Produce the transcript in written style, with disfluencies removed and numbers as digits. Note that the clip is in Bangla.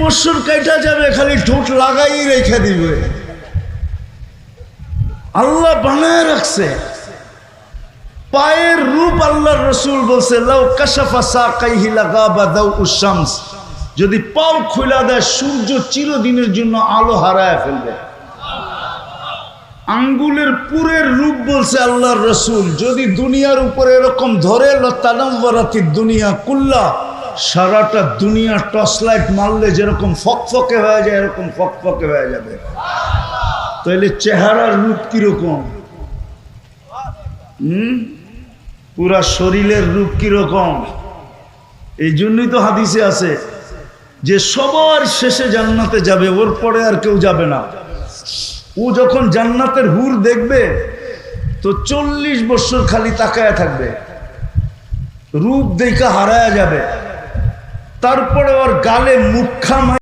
বছর কাটা যাবে, খালি ঠোঁট লাগাই রেখে দিবে। আল্লাহ বানায় রাখছে। পায়ের রূপ আল্লাহর রাসূল বলছে, লাউ কাশাফা সাকাইহি লাগাবা দাউউশ শামস, যদি পাও খুলে দেয় সূর্য চিরদিনের জন্য আলো হারায় ফেলবে। আঙ্গুলের পুরের রূপ বলছে আল্লাহর রাসূল, যদি দুনিয়ার উপরে এরকম ধরে লতানাওয়ারাতিদ দুনিয়া কুল্লা, সারাটা দুনিয়া টর্চ লাইট মারলে যেরকম ফকফকে হয়ে যায় এরকম ফকফকে হয়ে যাবে। তাহলে চেহারার রূপ কিরকম? পুরা শরীরের রূপ কিরকম? এই জন্যই তো হাদিসে আছে যে সবার শেষে জান্নাতে যাবে, ওর পরে আর কেউ যাবে না। ও যখন জান্নাতের হুর দেখবে তো 40 বছর খালি তাকায়া থাকবে, রূপ দেখা হারায়া যাবে। তারপরে ওর গালে মুখা